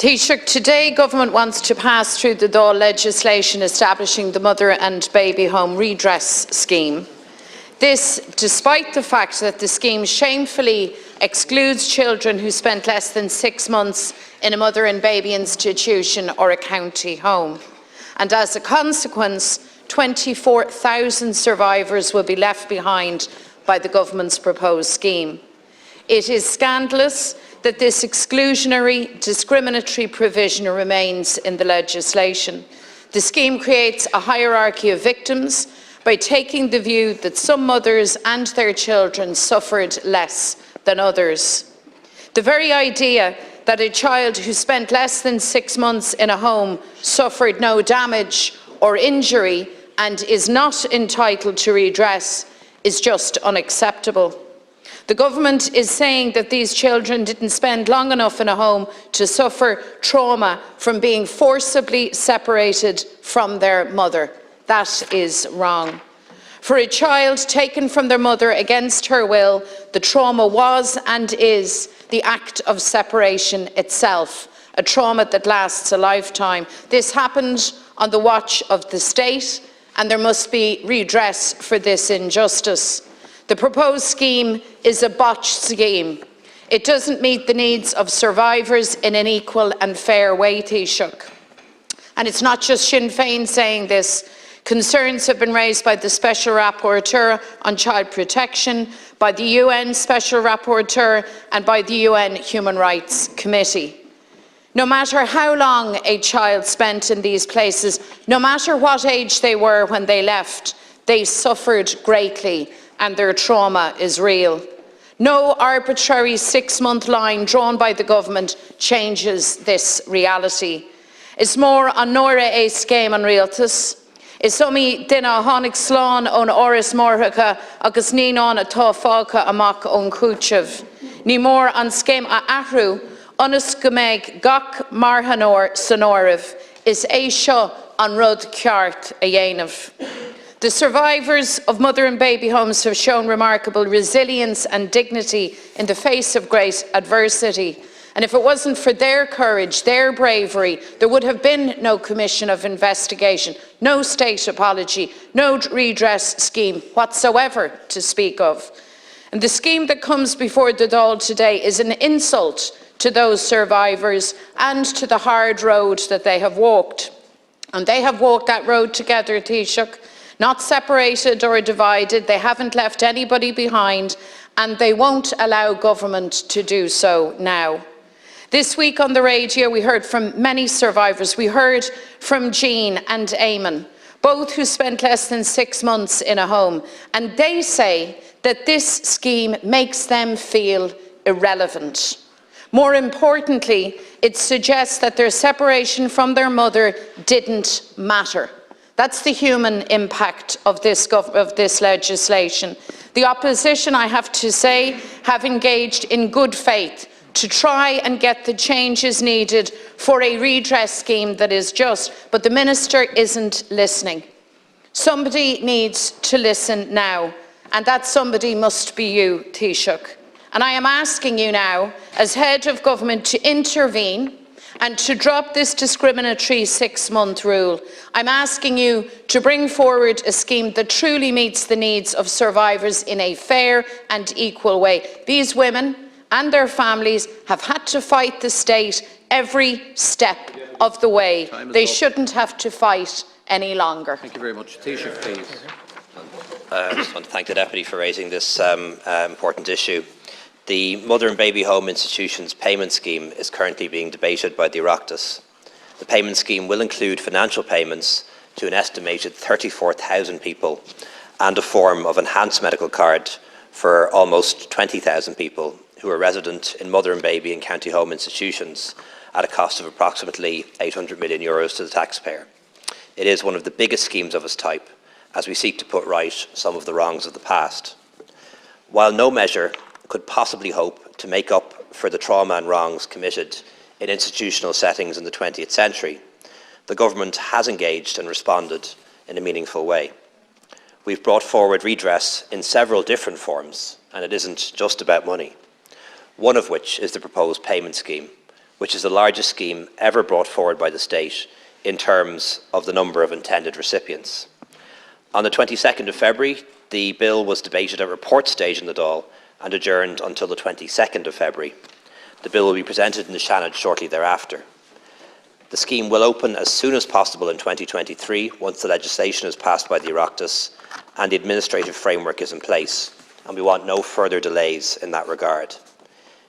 Taoiseach, today Government wants to pass through the Dáil legislation establishing the Mother and Baby Home Redress Scheme. This, despite the fact that the scheme shamefully excludes children who spent less than 6 months in a mother and baby institution or a county home. And as a consequence, 24,000 survivors will be left behind by the Government's proposed scheme. It is scandalous that this exclusionary, discriminatory provision remains in the legislation. The scheme creates a hierarchy of victims by taking the view that some mothers and their children suffered less than others. The very idea that a child who spent less than 6 months in a home suffered no damage or injury and is not entitled to redress is just unacceptable. The Government is saying that these children didn't spend long enough in a home to suffer trauma from being forcibly separated from their mother. That is wrong. For a child taken from their mother against her will, the trauma was and is the act of separation itself, a trauma that lasts a lifetime. This happened on the watch of the state, and there must be redress for this injustice. The proposed scheme is a botched scheme. It doesn't meet the needs of survivors in an equal and fair way, Taoiseach. And it's not just Sinn Féin saying this. Concerns have been raised by the Special Rapporteur on Child Protection, by the UN Special Rapporteur and by the UN Human Rights Committee. No matter how long a child spent in these places, no matter what age they were when they left, they suffered greatly and their trauma is real. No arbitrary 6-month line drawn by the Government changes this reality. Is more an nóra é scéim an Oireachtas. Is sumí duine tháinig slán ón áras mórthacha agus ní ná atá fágtha amach ón chúiseamh. Ní mór an scéim a athrú ionas go mbeidh gach marthanóir san áireamh is é seo an rud ceart a dhéanamh. The survivors of mother and baby homes have shown remarkable resilience and dignity in the face of great adversity. And if it wasn't for their courage, their bravery, there would have been no commission of investigation, no state apology, no redress scheme whatsoever to speak of. And the scheme that comes before the Dáil today is an insult to those survivors and to the hard road that they have walked. And they have walked that road together, Taoiseach, not separated or divided. They haven't left anybody behind, and they won't allow government to do so now. This week on the radio we heard from many survivors. We heard from Jean and Eamon, both who spent less than 6 months in a home, and they say that this scheme makes them feel irrelevant. More importantly, it suggests that their separation from their mother didn't matter. That's the human impact of this legislation. The opposition, I have to say, have engaged in good faith to try and get the changes needed for a redress scheme that is just, but the Minister isn't listening. Somebody needs to listen now, and that somebody must be you, Taoiseach. And I am asking you now, as Head of Government, to intervene and to drop this discriminatory 6-month rule. I'm asking you to bring forward a scheme that truly meets the needs of survivors in a fair and equal way. These women and their families have had to fight the state every step of the way. They shouldn't have to fight any longer. Thank you very much. Taoiseach, please. I just want to thank the Deputy for raising this important issue. The Mother and Baby Home Institutions payment scheme is currently being debated by the Oireachtas. The payment scheme will include financial payments to an estimated 34,000 people and a form of enhanced medical card for almost 20,000 people who are resident in mother and baby and county home institutions at a cost of approximately €800 million to the taxpayer. It is one of the biggest schemes of its type as we seek to put right some of the wrongs of the past. While no measure could possibly hope to make up for the trauma and wrongs committed in institutional settings in the 20th century, the Government has engaged and responded in a meaningful way. We've brought forward redress in several different forms, and it isn't just about money, one of which is the proposed payment scheme, which is the largest scheme ever brought forward by the state in terms of the number of intended recipients. On the 22nd of February, the bill was debated at report stage in the Dáil and adjourned until the 22nd of February. The bill will be presented in the Seanad shortly thereafter. The scheme will open as soon as possible in 2023 once the legislation is passed by the Oireachtas and the administrative framework is in place, and we want no further delays in that regard.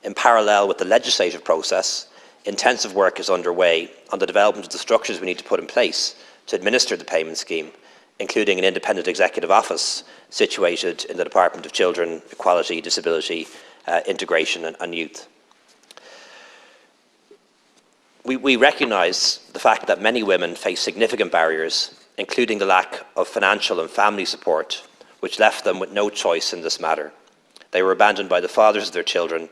In parallel with the legislative process, intensive work is underway on the development of the structures we need to put in place to administer the payment scheme, including an independent executive office situated in the Department of Children, Equality, Disability, Integration and Youth. We recognise the fact that many women face significant barriers, including the lack of financial and family support, which left them with no choice in this matter. They were abandoned by the fathers of their children,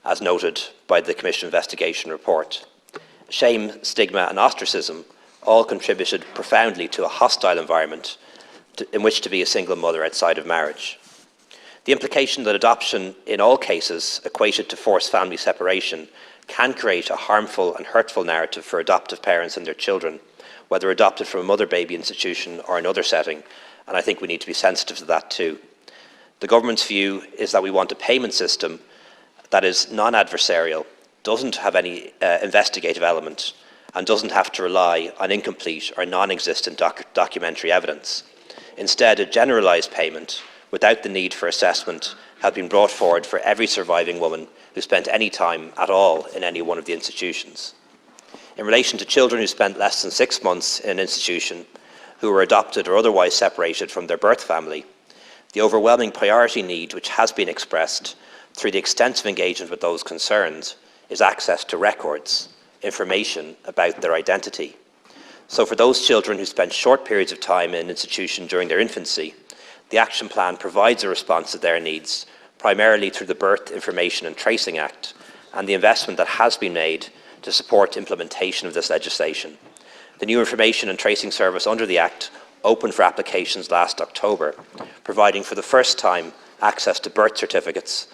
as noted by the Commission investigation report. Shame, stigma and ostracism all contributed profoundly to a hostile environment in which to be a single mother outside of marriage. The implication that adoption in all cases equated to forced family separation can create a harmful and hurtful narrative for adoptive parents and their children, whether adopted from a mother-baby institution or another setting, and I think we need to be sensitive to that too. The government's view is that we want a payment system that is non-adversarial, doesn't have any investigative element, and doesn't have to rely on incomplete or non-existent documentary evidence. Instead, a generalised payment without the need for assessment has been brought forward for every surviving woman who spent any time at all in any one of the institutions. In relation to children who spent less than 6 months in an institution, who were adopted or otherwise separated from their birth family, the overwhelming priority need which has been expressed through the extensive engagement with those concerned is access to records, information about their identity. So for those children who spent short periods of time in an institution during their infancy, the Action Plan provides a response to their needs, primarily through the Birth Information and Tracing Act and the investment that has been made to support implementation of this legislation. The new Information and Tracing Service under the Act opened for applications last October, providing for the first time access to birth certificates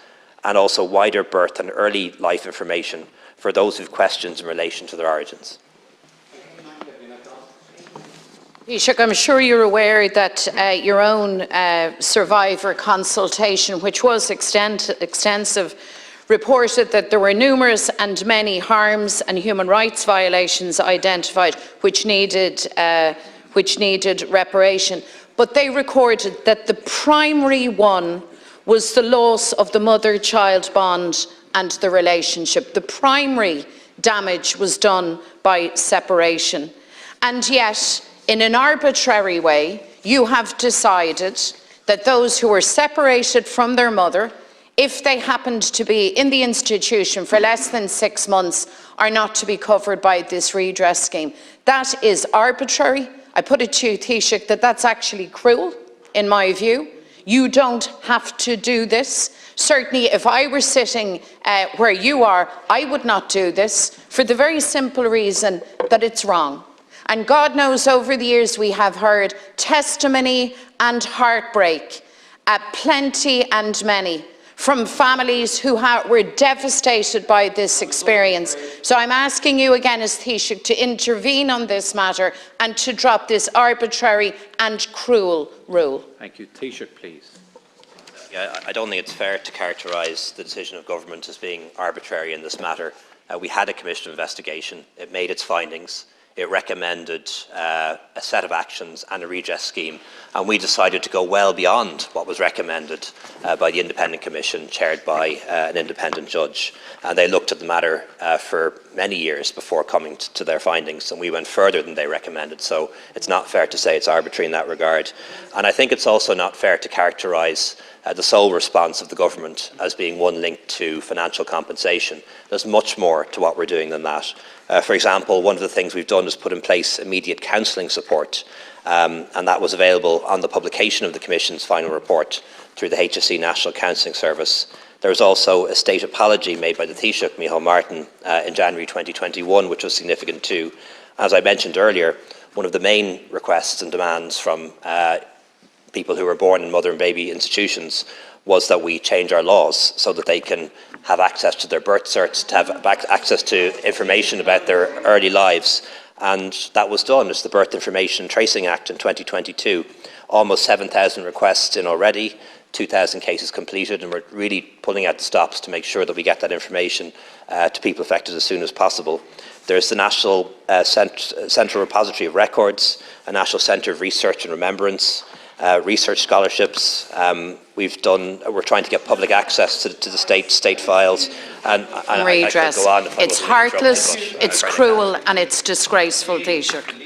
and also wider birth and early life information for those who have questions in relation to their origins. Taoiseach, I'm sure you're aware that your own survivor consultation, which was extensive, reported that there were numerous and many harms and human rights violations identified which needed reparation. But they recorded that the primary one was the loss of the mother-child bond and the relationship. The primary damage was done by separation. And yet, in an arbitrary way, you have decided that those who were separated from their mother, if they happened to be in the institution for less than 6 months, are not to be covered by this redress scheme. That is arbitrary. I put it to you, Taoiseach, that that's actually cruel, in my view. You don't have to do this. Certainly, if I were sitting where you are, I would not do this for the very simple reason that it's wrong. And God knows over the years we have heard testimony and heartbreak, plenty and many, from families who were devastated by this experience. So I'm asking you again as Taoiseach to intervene on this matter and to drop this arbitrary and cruel rule. Thank you. Taoiseach, please. Yeah, I don't think it's fair to characterise the decision of government as being arbitrary in this matter. We had a commission investigation. It made its findings. It recommended a set of actions and a redress scheme, and we decided to go well beyond what was recommended by the independent commission chaired by an independent judge. And they looked at the matter for many years before coming to their findings, and we went further than they recommended. So it's not fair to say it's arbitrary in that regard. And I think it's also not fair to characterise the sole response of the government as being one linked to financial compensation. There's much more to what we're doing than that. For example, one of the things we've done is put in place immediate counselling support, and that was available on the publication of the Commission's final report through the HSE National Counselling Service. There was also a state apology made by the Taoiseach, Micheál Martin, in January 2021, which was significant too. As I mentioned earlier, one of the main requests and demands from people who were born in mother and baby institutions was that we change our laws so that they can have access to their birth certs, to have access to information about their early lives. And that was done. It's the Birth Information Tracing Act in 2022. Almost 7,000 requests in already, 2,000 cases completed, and we're really pulling out the stops to make sure that we get that information to people affected as soon as possible. There's the National Central Repository of Records, a National Centre of Research and Remembrance, research scholarships. We're trying to get public access to the state files, and redress. I could go on if I it's wasn't heartless, interrupted, but, it's cruel, and it's disgraceful, Taoiseach.